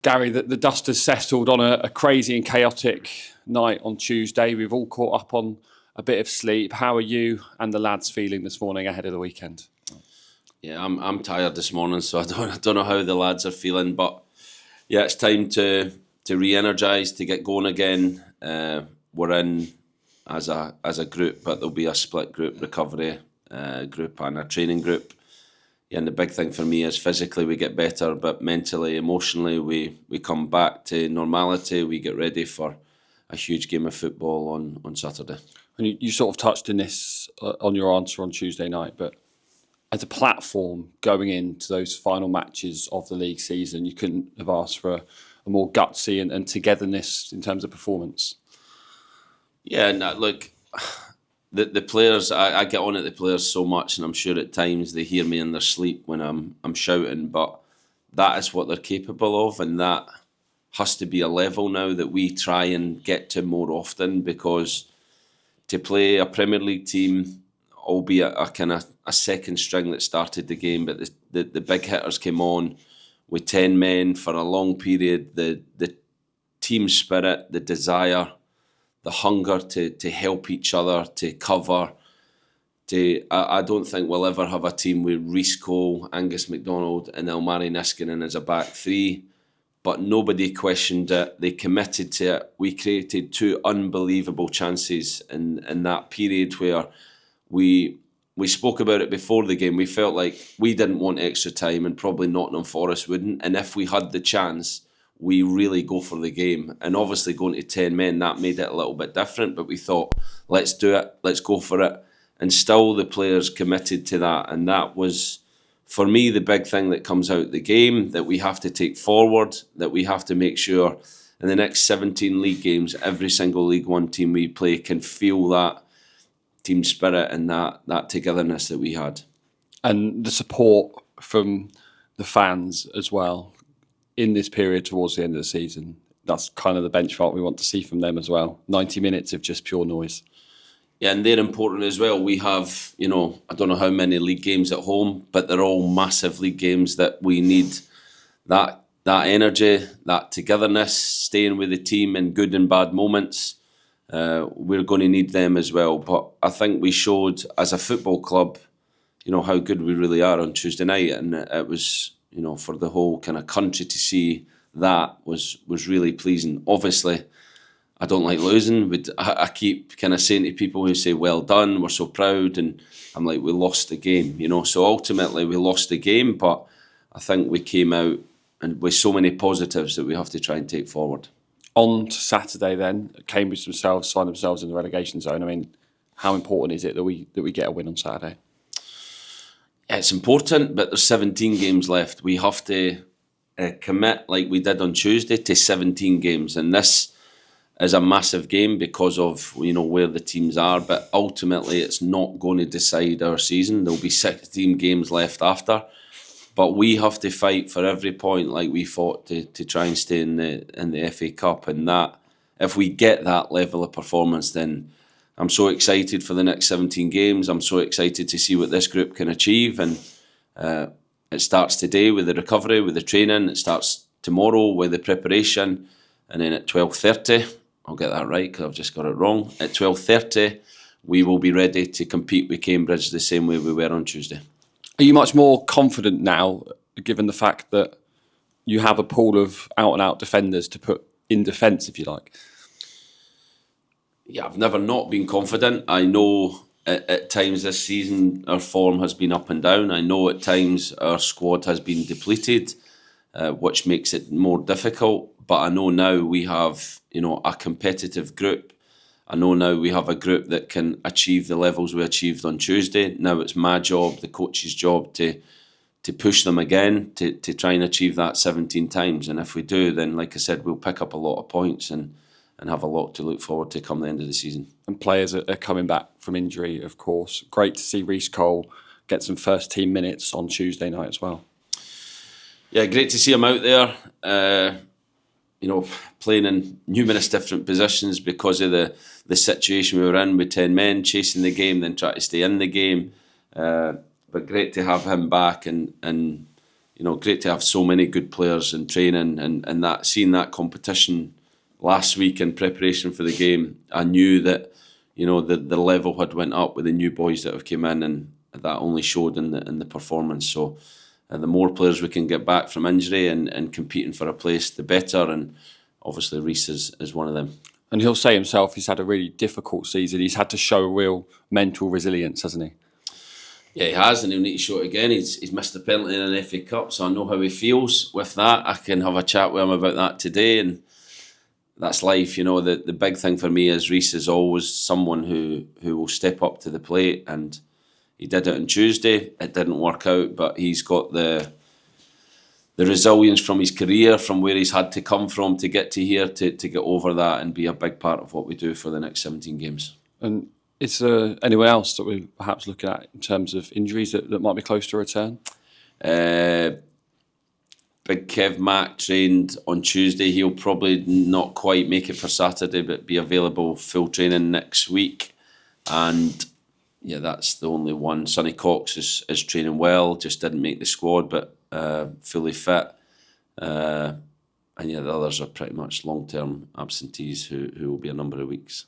Gary, the dust has settled on a crazy and chaotic night on Tuesday. We've all caught up on a bit of sleep. How are you and the lads feeling this morning ahead of the weekend? Yeah, I'm tired this morning, so I don't know how the lads are feeling, but yeah, it's time to re-energise, to get going again. We're in as a group, but there'll be a split group recovery group and a training group. Yeah, and the big thing for me is physically we get better, but mentally, emotionally we come back to normality. We get ready for a huge game of football on Saturday. And you sort of touched on this on your answer on Tuesday night, but as a platform going into those final matches of the league season, you couldn't have asked for a more gutsy and togetherness in terms of performance. Yeah, and look, the players, I get on at the players so much, and I'm sure at times they hear me in their sleep when I'm shouting, but that is what they're capable of, and that has to be a level now that we try and get to more often, because to play a Premier League team, albeit a kind of a second string that started the game, but the big hitters came on with 10 men for a long period, the team spirit, the desire, the hunger to help each other, to cover. I don't think we'll ever have a team with Rhys Cole, Angus MacDonald and Elmari Niskanen as a back three, but nobody questioned it. They committed to it. We created two unbelievable chances in that period where we spoke about it before the game. We felt like we didn't want extra time, and probably Nottingham Forest wouldn't. And if we had the chance, we really go for the game. And obviously going to 10 men, that made it a little bit different. But we thought, let's do it, let's go for it. And still the players committed to that. And that was, for me, the big thing that comes out the game, that we have to take forward, that we have to make sure in the next 17 league games, every single League One team we play can feel that team spirit and that togetherness that we had. And the support from the fans as well in this period towards the end of the season. That's kind of the benchmark we want to see from them as well. 90 minutes of just pure noise. Yeah, and they're important as well. We have, I don't know how many league games at home, but they're all massive league games that we need that energy, that togetherness, staying with the team in good and bad moments. We're going to need them as well. But I think we showed as a football club, how good we really are on Tuesday night. And it was, for the whole kind of country to see that was really pleasing. Obviously, I don't like losing. I keep kind of saying to people who say, well done, we're so proud. And I'm like, we lost the game, So ultimately we lost the game, but I think we came out and with so many positives that we have to try and take forward. On to Saturday then, Cambridge themselves find themselves in the relegation zone. I mean, how important is it that we get a win on Saturday? It's important, but there's 17 games left. We have to commit, like we did on Tuesday, to 17 games. And this is a massive game because of where the teams are. But ultimately, it's not going to decide our season. There'll be 16 games left after. But we have to fight for every point like we fought to try and stay in the FA Cup. And that, if we get that level of performance, then I'm so excited for the next 17 games. I'm so excited to see what this group can achieve. And it starts today with the recovery, with the training. It starts tomorrow with the preparation. And then at 12:30, I'll get that right because I've just got it wrong. At 12:30, we will be ready to compete with Cambridge the same way we were on Tuesday. Are you much more confident now, given the fact that you have a pool of out-and-out defenders to put in defence, if you like? Yeah, I've never not been confident. I know at times this season our form has been up and down. I know at times our squad has been depleted, which makes it more difficult. But I know now we have, a competitive group. I know now we have a group that can achieve the levels we achieved on Tuesday. Now it's my job, the coach's job, to push them again, to try and achieve that 17 times. And if we do, then, like I said, we'll pick up a lot of points and have a lot to look forward to come the end of the season. And players are coming back from injury, of course. Great to see Rhys Cole get some first team minutes on Tuesday night as well. Yeah, great to see him out there. Playing in numerous different positions because of the situation we were in with 10 men, chasing the game, then trying to stay in the game. But great to have him back and great to have so many good players in training, and that seeing that competition last week in preparation for the game. I knew that the level had went up with the new boys that have come in, and that only showed in the performance. So the more players we can get back from injury and competing for a place, the better. And obviously Reece is one of them. And he'll say himself he's had a really difficult season. He's had to show real mental resilience, hasn't he? Yeah, he has, and he'll need to show it again. He's missed a penalty in an FA Cup, so I know how he feels with that. I can have a chat with him about that today, and that's life. The big thing for me is Reece is always someone who will step up to the plate, and he did it on Tuesday. It didn't work out, but he's got the resilience from his career, from where he's had to come from to get to here, to get over that and be a big part of what we do for the next 17 games. And is there anyone else that we're perhaps looking at in terms of injuries that might be close to return? Big Kev Mack trained on Tuesday. He'll probably not quite make it for Saturday, but be available full training next week. And yeah, that's the only one. Sonny Cox is training well, just didn't make the squad, but fully fit. And yeah, the others are pretty much long-term absentees who will be a number of weeks.